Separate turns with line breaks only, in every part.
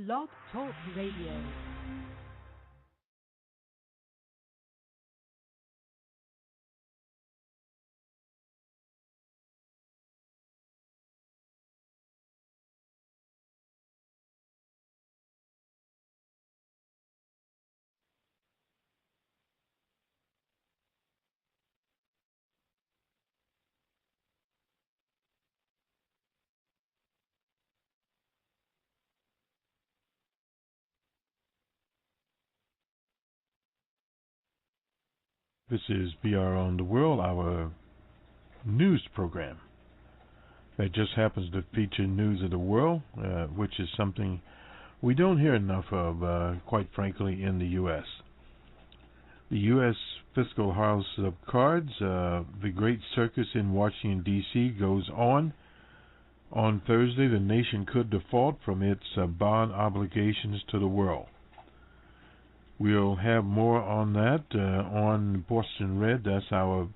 Blog Talk Radio.
This is BR on the World, our news program that just happens to feature news of the world, which is something we don't hear enough of, quite frankly, in the U.S. The U.S. Fiscal House of Cards, the Great Circus in Washington, D.C. goes on. On Thursday, the nation could default from its bond obligations to the world. We'll have more on that on Bostonred. That's our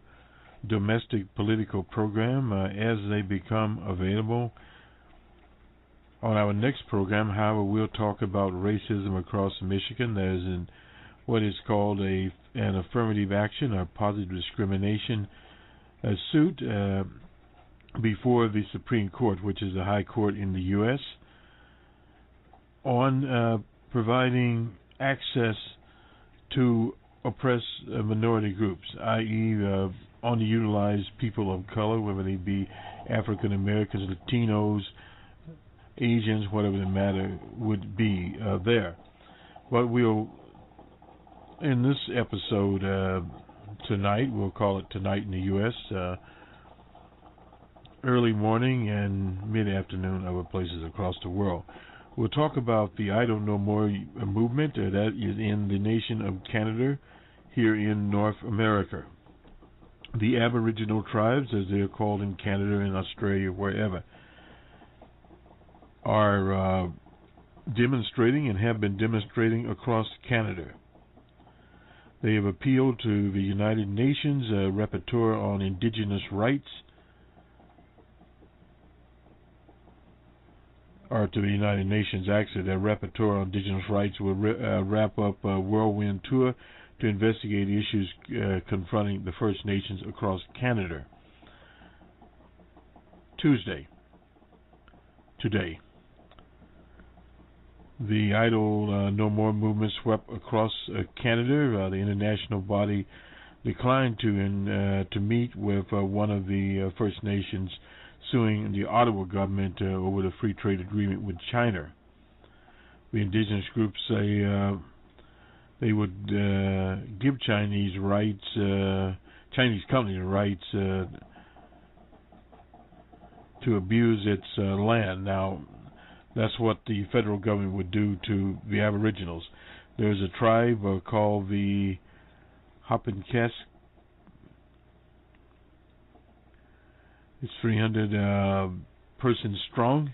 domestic political program as they become available. On our next program, however, we'll talk about racism across Michigan. There's what is called an affirmative action or positive discrimination suit before the Supreme Court, which is the high court in the U.S., on providing access to oppressed minority groups, i.e. underutilized people of color, whether they be African Americans, Latinos, Asians, whatever the matter would be there. But we'll, in this episode tonight, we'll call it Tonight in the U.S., early morning and mid-afternoon other places across the world. We'll talk about the I Don't Know More movement that is in the nation of Canada here in North America. The Aboriginal tribes, as they're called in Canada and Australia, wherever, are demonstrating and have been demonstrating across Canada. They have appealed to the United Nations Rapporteur on Indigenous Rights, or to the United Nations, actually, their Rapporteur on Indigenous Rights will wrap up a whirlwind tour to investigate issues confronting the First Nations across Canada. Tuesday, today, the Idle No More movement swept across Canada. The international body declined to meet with one of the First Nations suing the Ottawa government over the free trade agreement with China. The indigenous groups say they would give Chinese companies rights to abuse its land. Now, that's what the federal government would do to the Aboriginals. There's a tribe called the Hopinkas. It's 300 persons strong.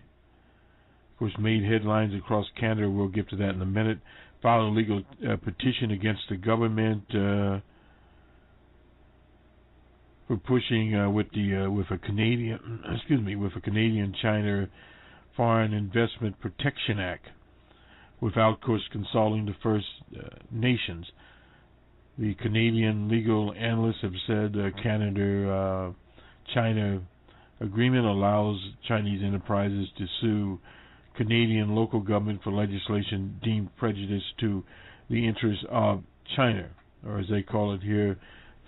Of course, made headlines across Canada. We'll get to that in a minute. Filed a legal petition against the government for pushing with a Canadian China Foreign Investment Protection Act, without, of course, consulting the First Nations. The Canadian legal analysts have said Canada-China agreement allows Chinese enterprises to sue Canadian local government for legislation deemed prejudice to the interests of China, or as they call it here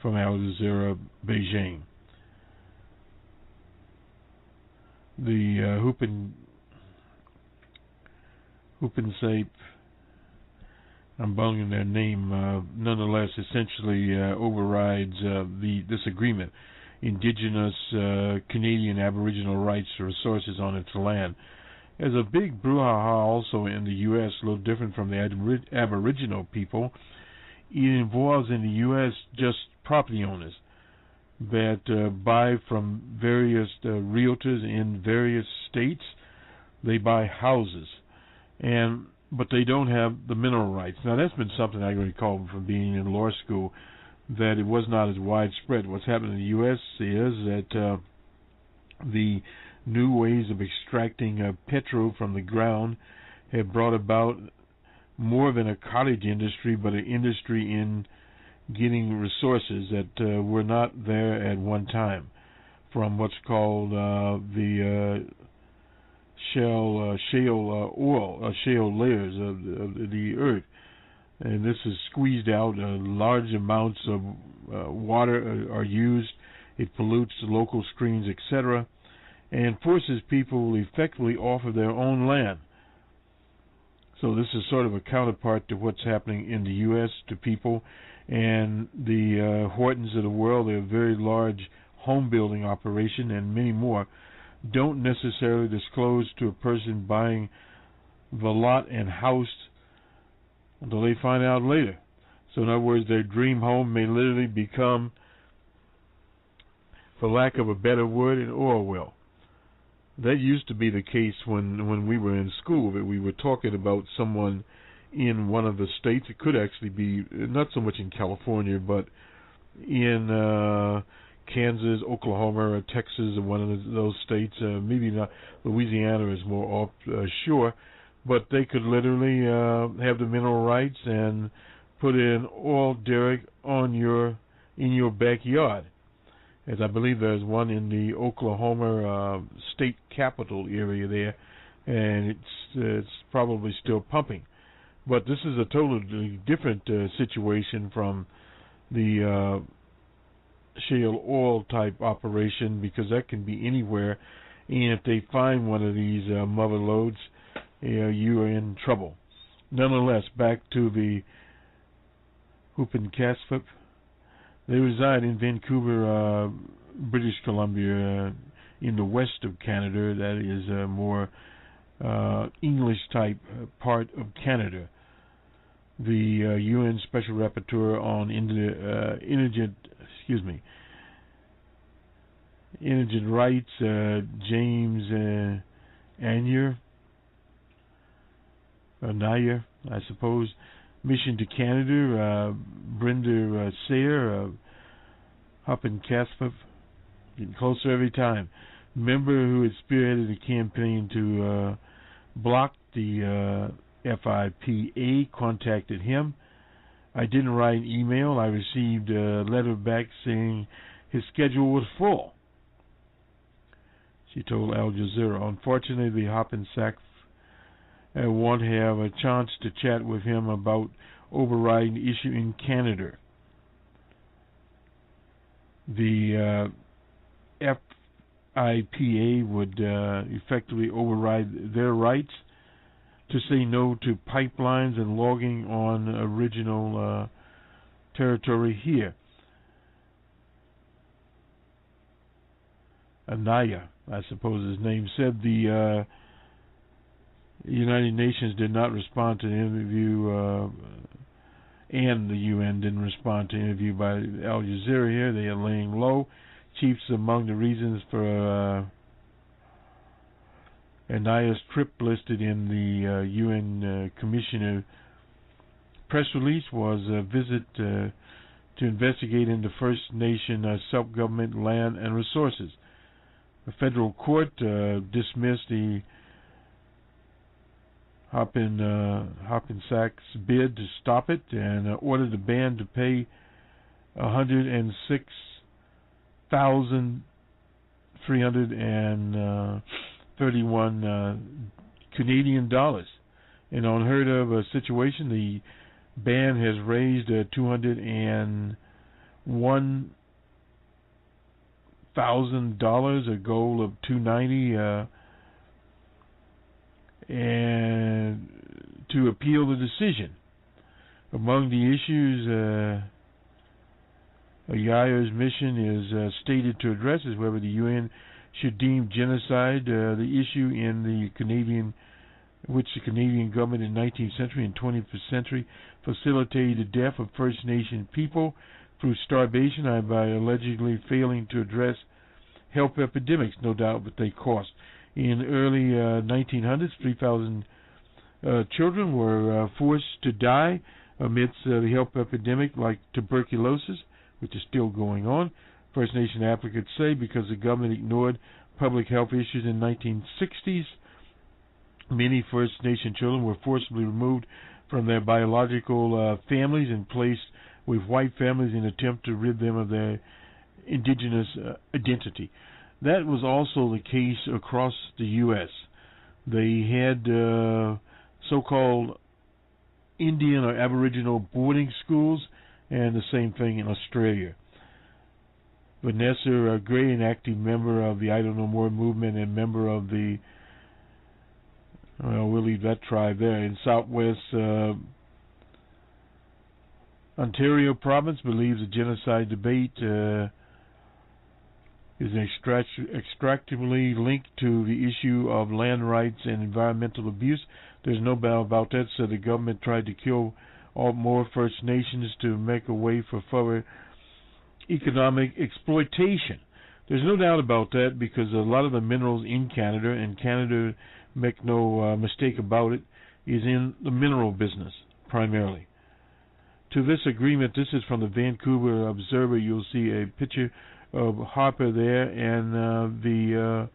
from Al Jazeera, Beijing. The Hupinsape, I'm bungling their name, nonetheless essentially overrides this agreement. Indigenous Canadian Aboriginal rights to resources on its land. There's a big brouhaha also in the U.S., a little different from the Aboriginal people. It involves in the U.S. just property owners that buy from various realtors in various states. They buy houses, but they don't have the mineral rights. Now, that's been something I recall from being in law school, that it was not as widespread. What's happening in the U.S. is that the new ways of extracting petrol from the ground have brought about more than a cottage industry, but an industry in getting resources that were not there at one time, from what's called the shale layers of the earth. And this is squeezed out. Large amounts of water are used. It pollutes the local streams, etc., and forces people effectively off of their own land. So this is sort of a counterpart to what's happening in the U.S. to people. And the Hortons of the world, they're a very large home building operation, and many more, don't necessarily disclose to a person buying the lot and house until they find out later. So in other words, their dream home may literally become, for lack of a better word, an oil well. That used to be the case when we were in school, that we were talking about someone in one of the states. It could actually be not so much in California, but in Kansas, Oklahoma, or Texas, or one of those states. Maybe not. Louisiana is more offshore, but they could literally have the mineral rights and put an oil derrick in your backyard. As I believe there's one in the Oklahoma state capital area there, and it's probably still pumping. But this is a totally different situation from the shale oil type operation, because that can be anywhere, and if they find one of these mother lodes, you are in trouble. Nonetheless, back to the Huppenkasfip. They reside in Vancouver, British Columbia, in the west of Canada. That is a more English type part of Canada. The UN Special Rapporteur on Indigent rights, James Anaya, I suppose. Mission to Canada, Brenda Sayre, Huppenkasfip, getting closer every time. Member who had spearheaded a campaign to block the FIPA contacted him. I didn't write an email. I received a letter back saying his schedule was full. She told Al Jazeera. Unfortunately, Huppenkasfip won't have a chance to chat with him about overriding the issue in Canada. The FIPA would effectively override their rights to say no to pipelines and logging on original territory here. Anaya, I suppose his name, said the United Nations did not respond to the interview, and the UN didn't respond to the interview by Al Jazeera here. They are laying low. Chiefs among the reasons for Anaya's trip listed in the UN Commissioner press release was a visit to investigate into First Nation self-government, land, and resources. The federal court dismissed the Huppenkasfip's bid to stop it and ordered the band to pay $106,331 Canadian dollars. An unheard of situation. The band has raised $201,000, a goal of $290,000. And to appeal the decision. Among the issues Ayaya's mission is stated to address is whether the UN should deem genocide the issue in the Canadian, which the Canadian government in the 19th century and 20th century facilitated the death of First Nation people through starvation by allegedly failing to address health epidemics, no doubt, but they cost. In early 1900s, 3,000 children were forced to die amidst the health epidemic like tuberculosis, which is still going on. First Nation advocates say because the government ignored public health issues in the 1960s, Many First Nation children were forcibly removed from their biological families and placed with white families in an attempt to rid them of their indigenous identity. That was also the case across the U.S. They had so-called Indian or Aboriginal boarding schools, and the same thing in Australia. Vanessa Gray, an active member of the I Don't Know More movement and member of the, well, we'll leave that tribe there, in Southwest Ontario province, believes the genocide debate is extractively linked to the issue of land rights and environmental abuse. There's no doubt about that. So the government tried to kill all more First Nations to make a way for further economic exploitation. There's no doubt about that, because a lot of the minerals in Canada, and Canada, make no mistake about it, is in the mineral business primarily. To this agreement, this is from the Vancouver Observer. You'll see a picture of Harper there and the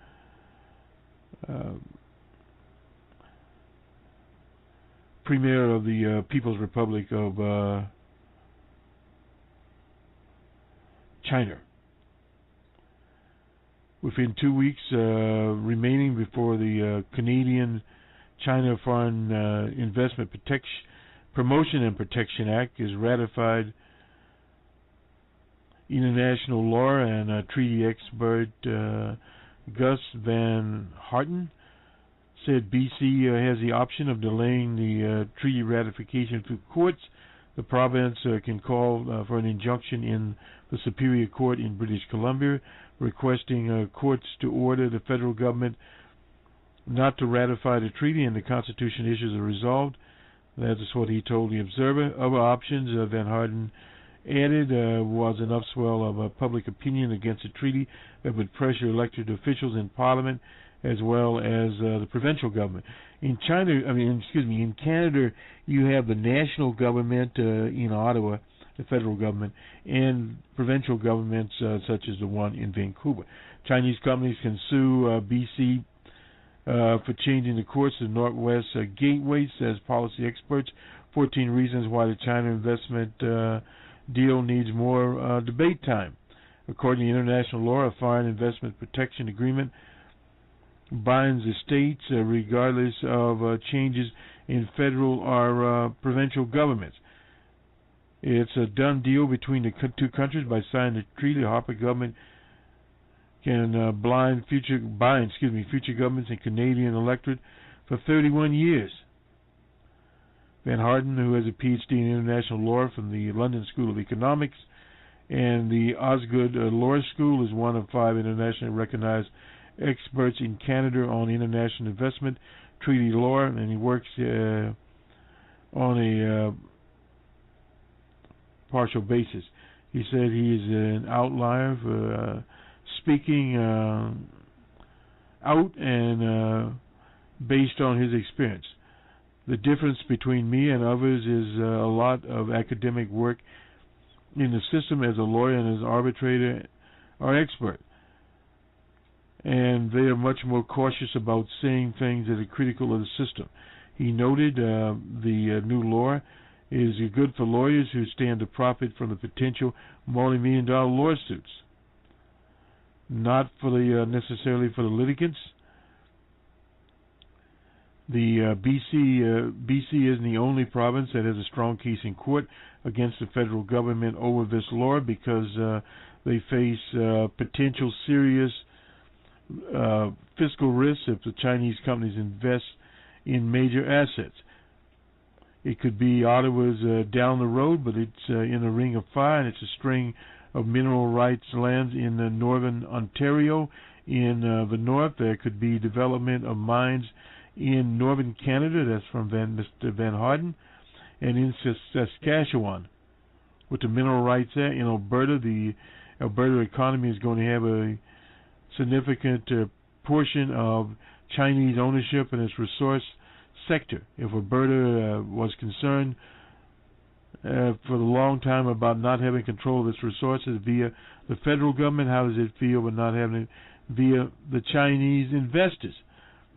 Premier of the People's Republic of China. Within 2 weeks remaining before the Canada-China Foreign Investment Promotion and Protection Act is ratified, international law and treaty expert Gus Van Harten said BC has the option of delaying the treaty ratification through courts. The province can call for an injunction in the Superior Court in British Columbia, requesting courts to order the federal government not to ratify the treaty, and the Constitution issues are resolved. That is what he told the Observer. Other options, Van Harden added, was an upswell of public opinion against the treaty that would pressure elected officials in Parliament as well as the provincial government. In in Canada, you have the national government in Ottawa, the federal government, and provincial governments such as the one in Vancouver. Chinese companies can sue BC for changing the course of Northwest Gateway, says policy experts. 14 reasons why the China investment deal needs more debate time. According to international law, a foreign investment protection agreement binds the states regardless of changes in federal or provincial governments. It's a done deal between the two countries. By signing the treaty, the Harper government can bind future governments and Canadian electorate for 31 years. Van Harten, who has a PhD in international law from the London School of Economics and the Osgood Law School, is one of 5 internationally recognized experts in Canada on international investment treaty law, and he works on a partial basis. He said he is an outlier for speaking out and based on his experience. The difference between me and others is a lot of academic work in the system as a lawyer and as an arbitrator or expert. And they are much more cautious about saying things that are critical of the system. He noted the new law is good for lawyers who stand to profit from the potential multi-million-dollar lawsuits, not for the necessarily for the litigants. The BC isn't the only province that has a strong case in court against the federal government over this law, because they face potential serious fiscal risks if the Chinese companies invest in major assets. It could be Ottawa's down the road, but it's in a ring of fire, and it's a string of mineral rights lands in northern Ontario. In the north, there could be development of mines in northern Canada. That's from Mr. Van Harden. And in Saskatchewan, with the mineral rights there. In Alberta, the Alberta economy is going to have a significant portion of Chinese ownership in its resource sector. If Alberta was concerned for a long time about not having control of its resources via the federal government, how does it feel about not having it via the Chinese investors?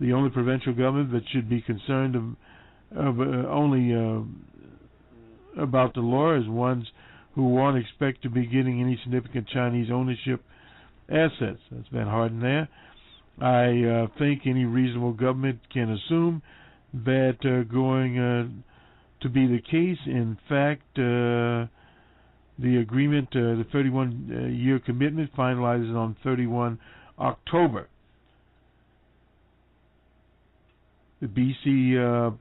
The only provincial government that should be concerned only about the law is ones who won't expect to be getting any significant Chinese ownership assets. That's Van Harden there. I think any reasonable government can assume that going to be the case. In fact, the agreement, the 31-year commitment, finalizes on 31 October. The BC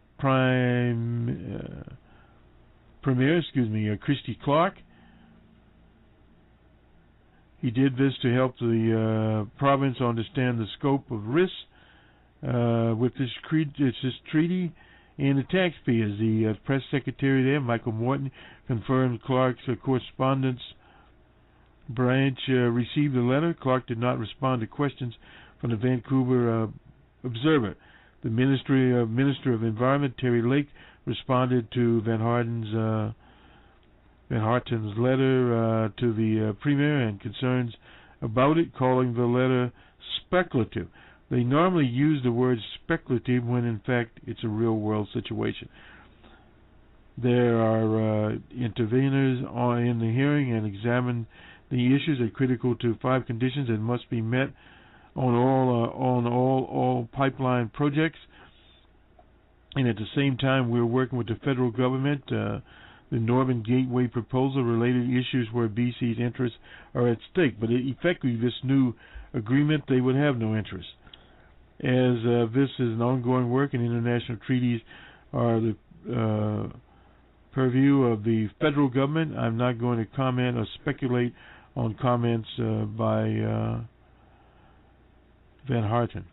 Premier, Christy Clark, he did this to help the province understand the scope of risks with this treaty and the taxpayers. The press secretary there, Michael Morton, confirmed Clark's correspondence branch received the letter. Clark did not respond to questions from the Vancouver Observer. The Minister of Environment, Terry Lake, responded to Van Harten's letter to the Premier and concerns about it, calling the letter speculative. They normally use the word speculative when in fact it's a real-world situation. There are interveners in the hearing and examine the issues are critical to 5 conditions that must be met on all pipeline projects. And at the same time, we're working with the federal government. The Northern Gateway proposal related issues where BC's interests are at stake. But effectively, this new agreement, they would have no interest. As this is an ongoing work and international treaties are the purview of the federal government, I'm not going to comment or speculate on comments by Van Harten.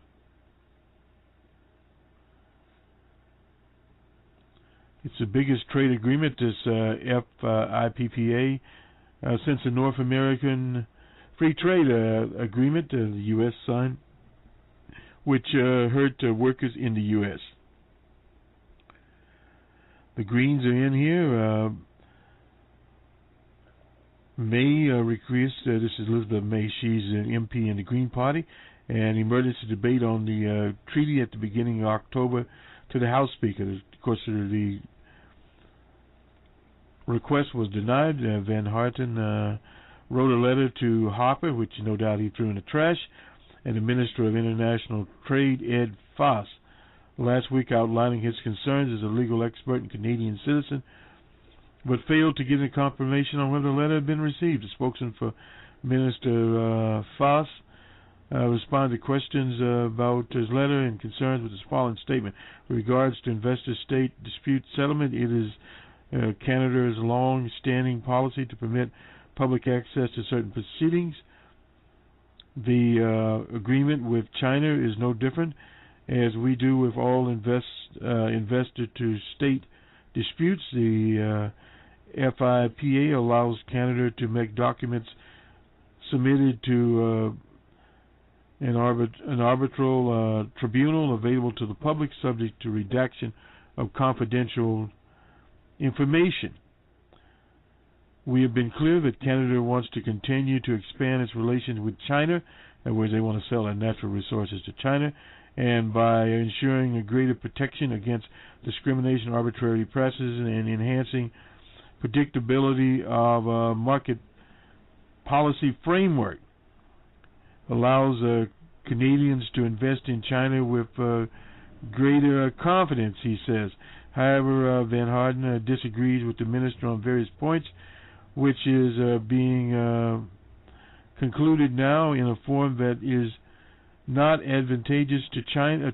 It's the biggest trade agreement, this FIPPA, since the North American Free Trade Agreement the U.S. signed, which hurt workers in the U.S. The Greens are in here. May request, this is Elizabeth May, she's an MP in the Green Party, an emergency debate on the treaty at the beginning of October to the House Speaker. Of course, the request was denied. Van Harten wrote a letter to Harper, which no doubt he threw in the trash, and the Minister of International Trade, Ed Foss, last week outlining his concerns as a legal expert and Canadian citizen, but failed to give a confirmation on whether the letter had been received. A spokesman for Minister Foss responded to questions about his letter and concerns with his following statement. With regards to investor-state dispute settlement, it is Canada's long-standing policy to permit public access to certain proceedings. The agreement with China is no different, as we do with all investor-to-state disputes. The FIPA allows Canada to make documents submitted to an arbitral tribunal available to the public, subject to redaction of confidential information. We have been clear that Canada wants to continue to expand its relations with China, in other words, they want to sell their natural resources to China, and by ensuring a greater protection against discrimination, arbitrary practices, and enhancing predictability of a market policy framework, allows Canadians to invest in China with greater confidence, he says. However, Van Harten disagrees with the minister on various points, which is being concluded now in a form that is not advantageous to Canada,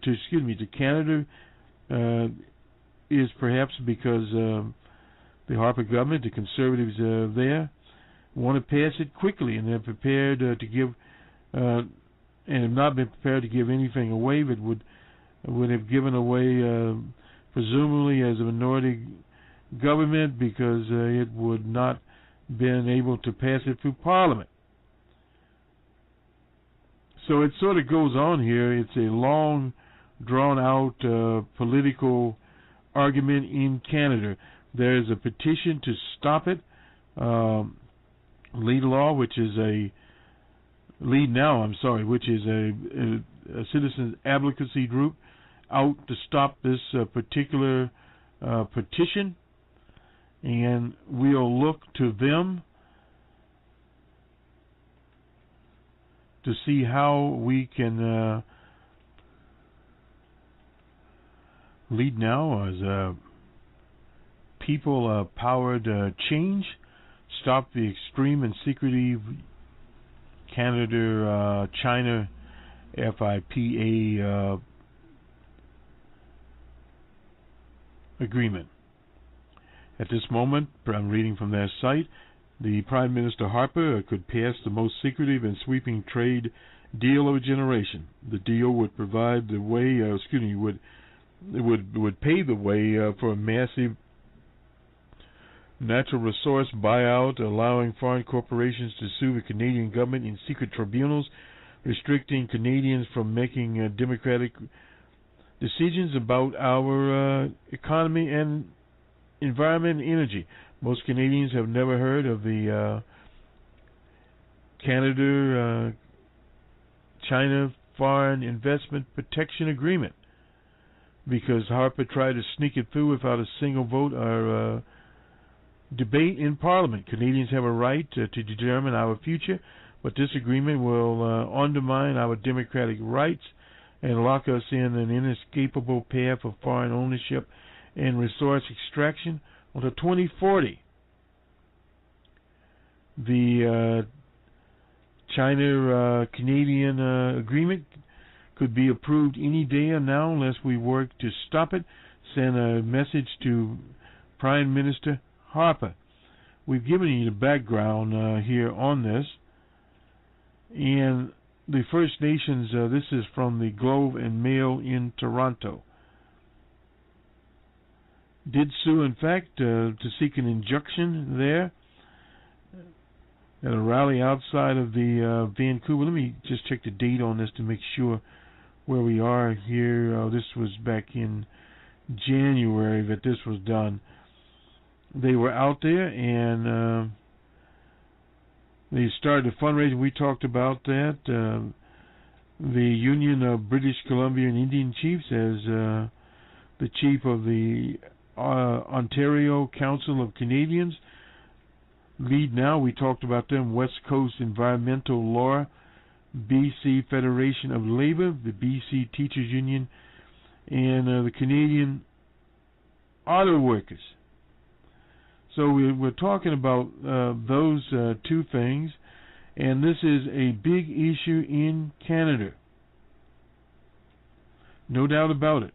is perhaps because the Harper government, the Conservatives there, want to pass it quickly, and they're prepared to give, and have not been prepared to give anything away, but would have given away, presumably as a minority government, because it would not been able to pass it through Parliament. So it sort of goes on here. It's a long, drawn-out political argument in Canada. There's a petition to stop it. Lead Now, which is a citizens advocacy group, out to stop this particular petition, and we'll look to them to see how we can lead now as people-powered change, stop the extreme and secretive Canada-China FIPA agreement. At this moment, I'm reading from their site, the Prime Minister Harper could pass the most secretive and sweeping trade deal of a generation. The deal would provide the way, would pave the way for a massive natural resource buyout, allowing foreign corporations to sue the Canadian government in secret tribunals, restricting Canadians from making democratic decisions about our economy and environment and energy. Most Canadians have never heard of the Canada-China Foreign Investment Protection Agreement, because Harper tried to sneak it through without a single vote or debate in Parliament. Canadians have a right to determine our future, but this agreement will undermine our democratic rights and lock us in an inescapable path of foreign ownership and resource extraction until 2040. The China-Canadian agreement could be approved any day now unless we work to stop it. Send a message to Prime Minister Harper. We've given you the background here on this. And the First Nations, this is from the Globe and Mail in Toronto, did sue, in fact, to seek an injunction there at a rally outside of the Vancouver. Let me just check the date on this to make sure where we are here. This was back in January that this was done. They were out there and they started a fundraiser. We talked about that. The Union of British Columbia and Indian Chiefs, as the chief of the Ontario Council of Canadians, lead now. We talked about them. West Coast Environmental Law, BC Federation of Labour, the BC Teachers Union, and the Canadian Auto Workers. So we're talking about those two things, and this is a big issue in Canada. No doubt about it.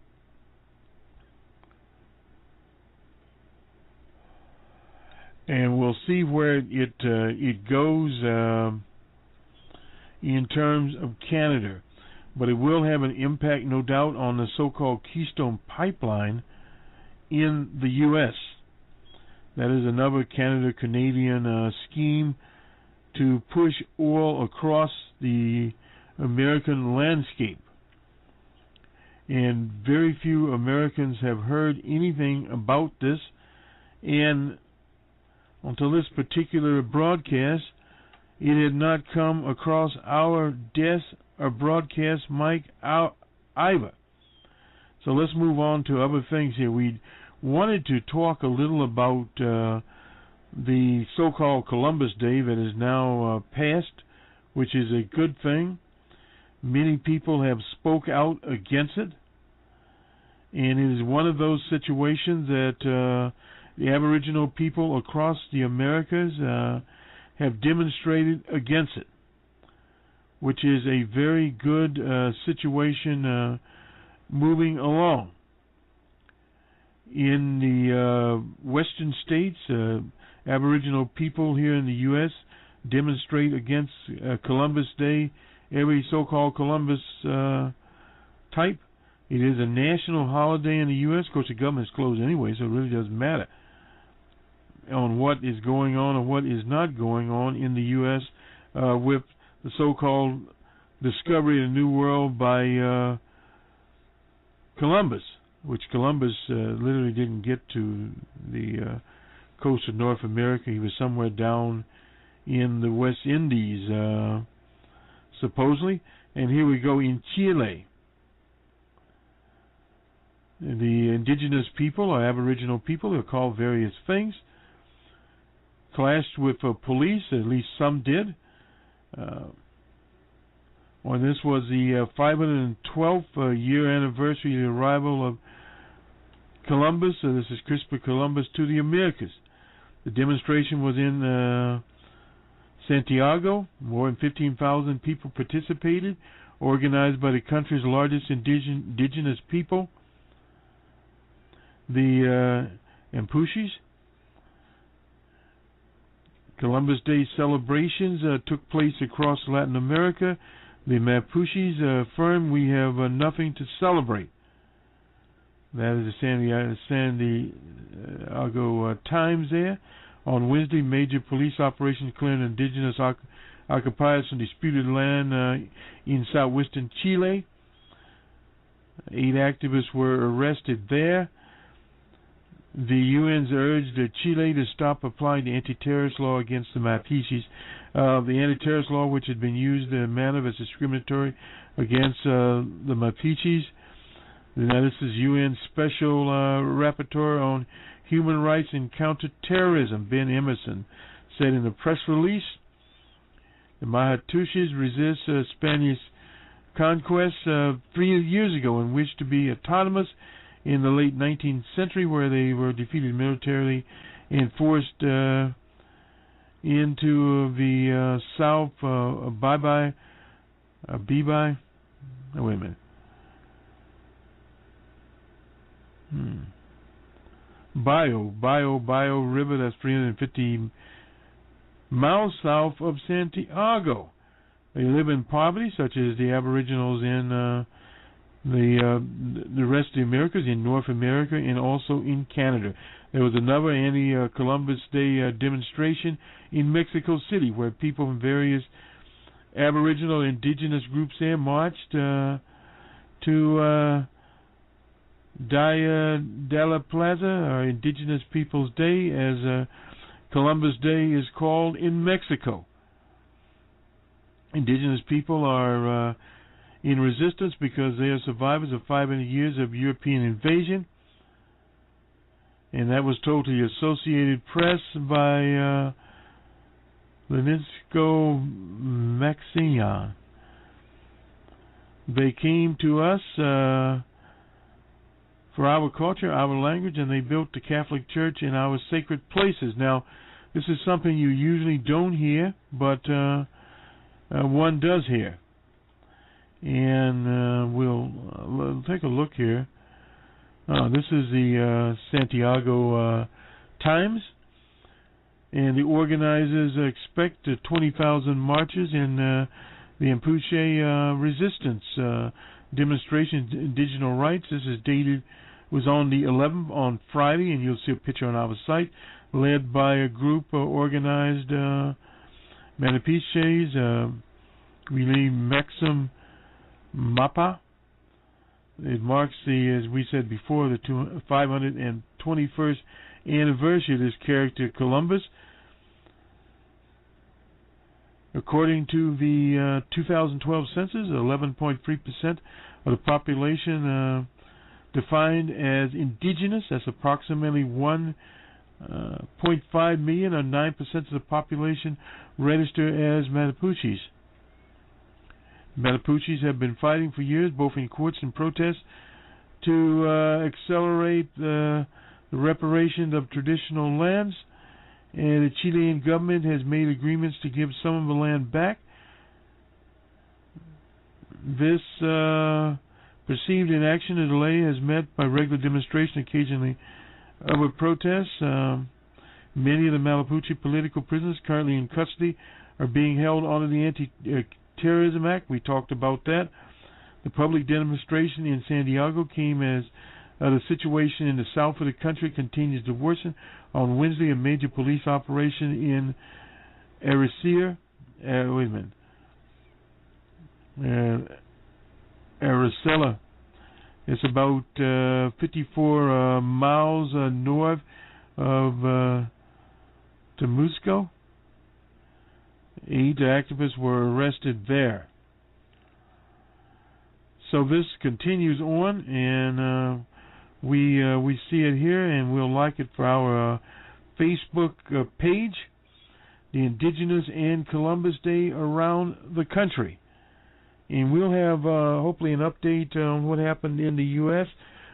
And we'll see where it goes in terms of Canada. But it will have an impact, no doubt, on the so-called Keystone Pipeline in the U.S. That is another Canada-Canadian scheme to push oil across the American landscape. And very few Americans have heard anything about this. And until this particular broadcast, it had not come across our desk or broadcast mic either. So let's move on to other things here. We wanted to talk a little about the so-called Columbus Day that is now passed, which is a good thing. Many people have spoke out against it, and it is one of those situations that the Aboriginal people across the Americas have demonstrated against it, which is a very good situation moving along. In the western states, Aboriginal people here in the U.S. demonstrate against Columbus Day, every so-called Columbus type. It is a national holiday in the U.S. Of course, the government is closed anyway, so it really doesn't matter on what is going on or what is not going on in the U.S. With the so-called discovery of the New World by Columbus, which Columbus literally didn't get to the coast of North America. He was somewhere down in the West Indies, supposedly. And here we go in Chile. The indigenous people or Aboriginal people, they're called various things, clashed with police, at least some did. When this was the 512th year anniversary of the arrival of Columbus, this is Christopher Columbus, to the Americas. The demonstration was in Santiago. More than 15,000 people participated, organized by the country's largest indigenous people, the Mapuches. Columbus Day celebrations took place across Latin America. The Mapuches affirmed we have nothing to celebrate. That is the San Diego Times there. On Wednesday, major police operations cleared indigenous occupiers from disputed land in southwestern Chile. 8 activists were arrested there. The UN's urged Chile to stop applying the anti-terrorist law against the Mapuches. The anti-terrorist law, which had been used in a manner as discriminatory against the Mapuches. Now, this is UN Special Rapporteur on Human Rights and Counterterrorism, Ben Emerson, said in a press release, the Mapuches resist Spanish conquest 3 years ago and wished to be autonomous in the late 19th century, where they were defeated militarily and forced into the south. Wait a minute. Bio River, that's 350 miles south of Santiago. They live in poverty, such as the Aboriginals in the rest of the Americas, in North America, and also in Canada. There was another anti-Columbus Day demonstration in Mexico City, where people from various Aboriginal indigenous groups there marched to Dia de la Plaza, or Indigenous Peoples Day, as Columbus Day is called in Mexico. Indigenous people are in resistance because they are survivors of 500 years of European invasion, and that was told to the Associated Press by Leninsko Maximian. They came to us for our culture, our language, and they built the Catholic Church in our sacred places. Now, this is something you usually don't hear, but one does hear. And we'll take a look here. This is the Santiago Times, and the organizers expect 20,000 marchers in the Mapuche resistance demonstration, indigenous rights. This is dated, was on the 11th, on Friday, and you'll see a picture on our site, led by a group organized Mapuches, Relay Maxim Mapa. It marks the, as we said before, the 521st anniversary of this character, Columbus. According to the 2012 census, 11.3% of the population defined as indigenous. That's approximately 1.5 million, or 9% of the population registered as Mapuches. Mapuches have been fighting for years, both in courts and protests, to accelerate the reparation of traditional lands, and the Chilean government has made agreements to give some of the land back. This perceived inaction or delay is met by regular demonstration, occasionally other protests. Many of the Mapuche political prisoners currently in custody are being held under the Anti-Terrorism Act. We talked about that. The public demonstration in San Diego came as the situation in the south of the country continues to worsen. On Wednesday, a major police operation in Araceli. It's about 54 miles north of Temusco. 8 activists were arrested there. So this continues on, and we see it here, and we'll like it for our Facebook page, the Indigenous and Columbus Day around the country. And we'll have hopefully an update on what happened in the U.S.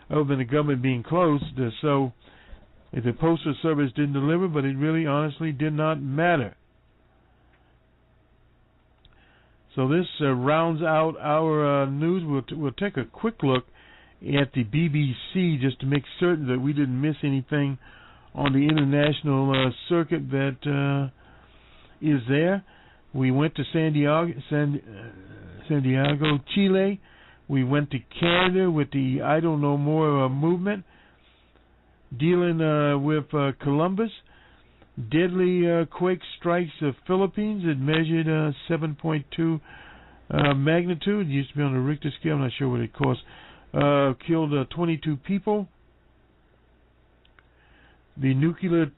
other than the government being closed. So if the Postal Service didn't deliver, but it really honestly did not matter. So this rounds out our news. We'll take a quick look at the BBC just to make certain that we didn't miss anything on the international circuit that is there. We went to San Diego, Chile. We went to Canada with the I Don't Know More movement, dealing with Columbus. Deadly quake strikes the Philippines. It measured 7.2 magnitude. It used to be on the Richter scale. I'm not sure what it cost. Killed 22 people. The nuclear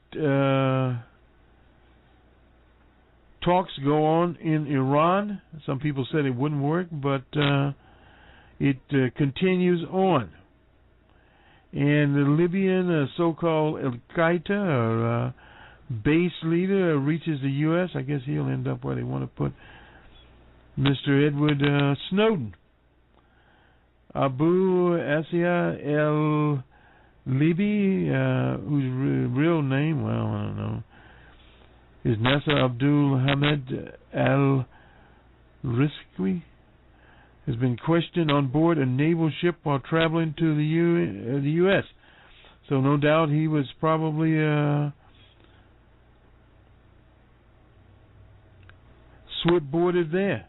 talks go on in Iran. Some people said it wouldn't work, but it continues on. And the Libyan so-called Al-Qaeda or base leader reaches the U.S. I guess he'll end up where they want to put Mr. Edward Snowden. Abu Asia al-Libi, whose real name, well, I don't know, is Nasser Abdul Hamid al-Rizqi, has been questioned on board a naval ship while traveling to the U.S. So no doubt he was probably switchboarded there.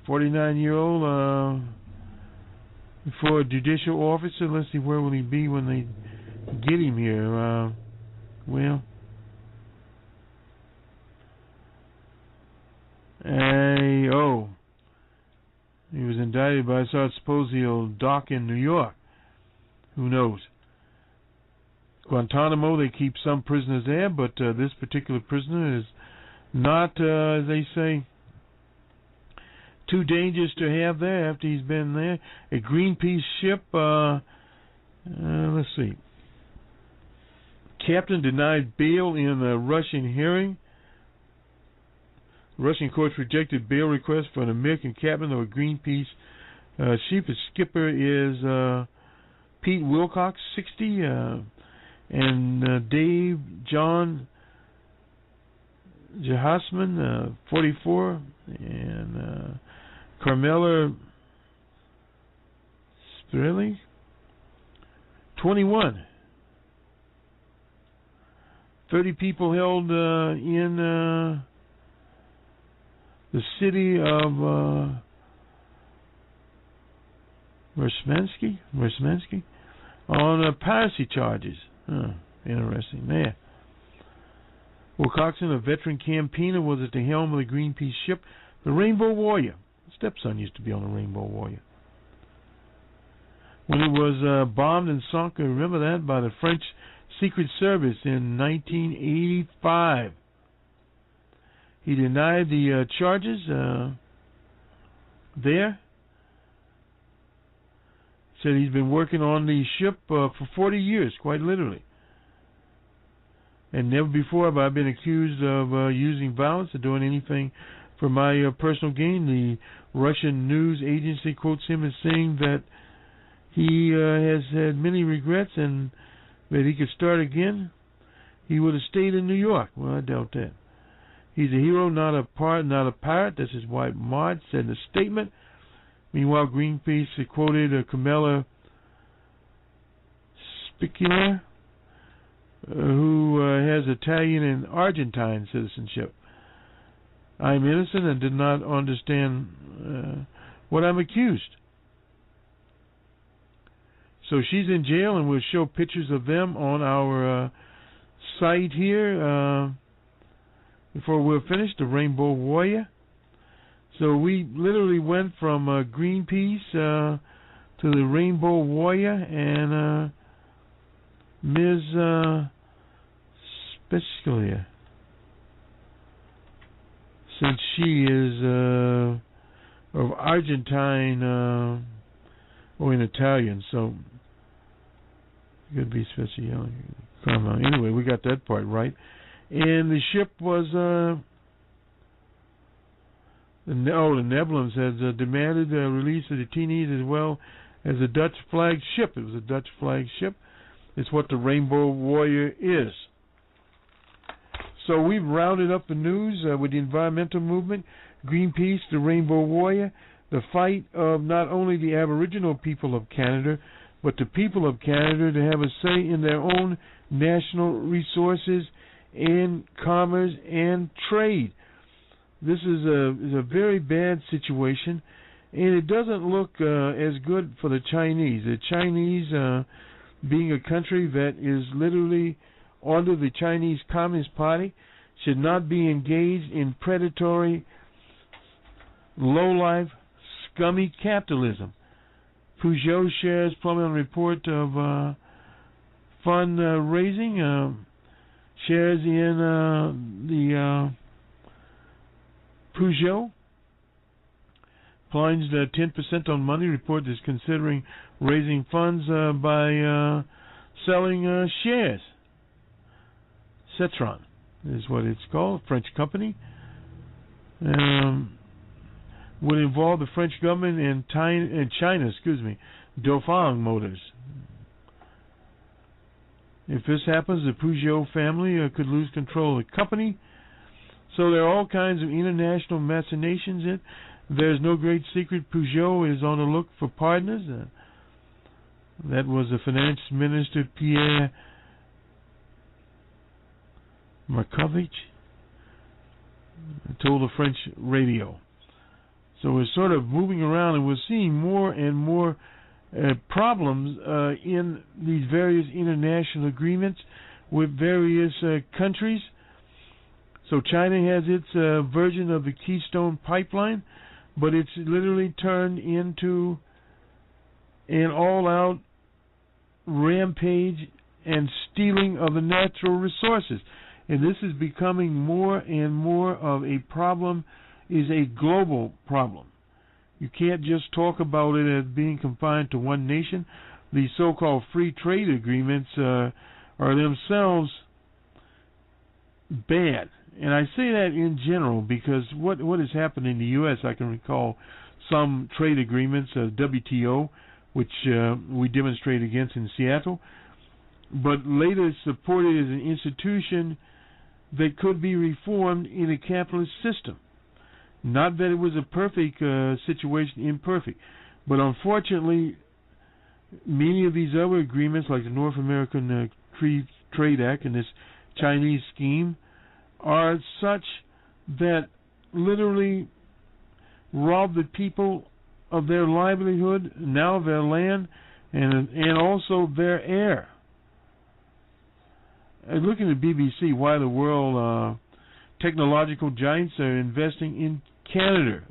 49-year-old for a judicial officer. Let's see, where will he be when they get him here? He was indicted by, I suppose he'll dock in New York. Who knows? Guantanamo, they keep some prisoners there, but this particular prisoner is not, as they say, too dangerous to have there after he's been there. A Greenpeace ship, let's see. Captain denied bail in a Russian hearing. Russian courts rejected bail request for an American captain of a Greenpeace ship. His skipper is Pete Wilcox, 60, and Dave John Jahasman, 44, and Carmela Spirelli, 21. 30 people held in the city of Mersmansky on piracy charges. Interesting there. Wilcoxon, a veteran campaigner, was at the helm of the Greenpeace ship, the Rainbow Warrior. His stepson used to be on the Rainbow Warrior. When it was bombed and sunk, I remember that, by the French Secret Service in 1985. He denied the charges there. Said he's been working on the ship for 40 years, quite literally. And never before have I been accused of using violence or doing anything for my personal gain. The Russian news agency quotes him as saying that he has had many regrets and that he could start again. He would have stayed in New York. Well, I doubt that. He's a hero, not a pirate. That's his wife, Maud, said in a statement. Meanwhile, Greenpeace quoted Camilla Spicula, who has Italian and Argentine citizenship. I'm innocent and did not understand what I'm accused. So she's in jail, and we'll show pictures of them on our site here before we're finished, the Rainbow Warrior. So we literally went from Greenpeace to the Rainbow Warrior, and Ms. Specialia, since she is of Argentine or in Italian, so Could be special. Anyway, we got that part right. And the ship was the Netherlands has demanded the release of detainees as well as a Dutch flag ship. It was a Dutch flag ship. It's what the Rainbow Warrior is. So we've rounded up the news with the environmental movement, Greenpeace, the Rainbow Warrior, the fight of not only the Aboriginal people of Canada, but the people of Canada to have a say in their own national resources and commerce and trade. This is a very bad situation, and it doesn't look as good for the Chinese. The Chinese, being a country that is literally under the Chinese Communist Party, should not be engaged in predatory, low-life, scummy capitalism. Peugeot shares prominent report of fundraising. Shares in the Peugeot plunged 10% on Monday. Report is considering raising funds by selling shares. Citron is what it's called, French company. Would involve the French government and China, Dauphin Motors. If this happens, the Peugeot family could lose control of the company. So there are all kinds of international machinations in it. There's no great secret. Peugeot is on the look for partners. That was the finance minister, Pierre Markovitch, told the French radio. So we're sort of moving around, and we're seeing more and more problems in these various international agreements with various countries. So China has its version of the Keystone Pipeline, but it's literally turned into an all-out rampage and stealing of the natural resources. And this is becoming more and more of a problem, is a global problem. You can't just talk about it as being confined to one nation. These so-called free trade agreements are themselves bad. And I say that in general because what has happened in the U.S., I can recall some trade agreements, WTO, which we demonstrated against in Seattle, but later supported as an institution that could be reformed in a capitalist system. Not that it was a perfect situation, imperfect, but unfortunately, many of these other agreements, like the North American Free Trade Act and this Chinese scheme, are such that literally rob the people of their livelihood, now their land, and also their air. And looking at BBC, why the world technological giants are investing in Canada,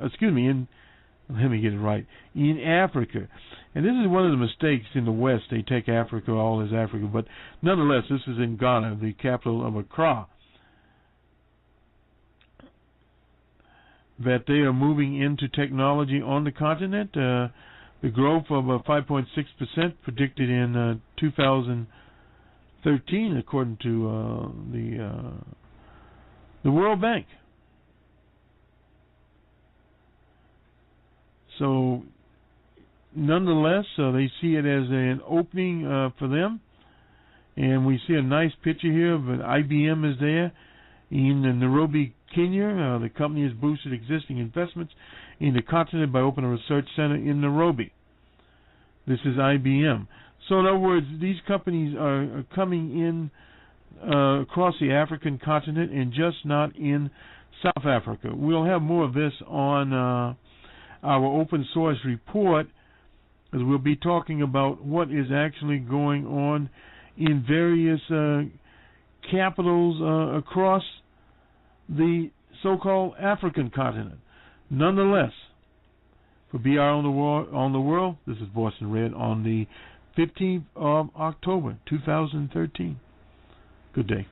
in Africa. And this is one of the mistakes in the West. They take Africa all as Africa, but nonetheless, this is in Ghana, the capital of Accra, that they are moving into technology on the continent. The growth of 5.6% predicted in 2013, according to the World Bank. So, nonetheless, they see it as an opening for them. And we see a nice picture here of IBM is there in Nairobi, Kenya. The company has boosted existing investments in the continent by opening a research center in Nairobi. This is IBM. So, in other words, these companies are coming in across the African continent and just not in South Africa. We'll have more of this on our open source report, as we'll be talking about what is actually going on in various capitals across the so-called African continent. Nonetheless, for BR on the World, this is Bostonred on the 15th of October, 2013. Good day.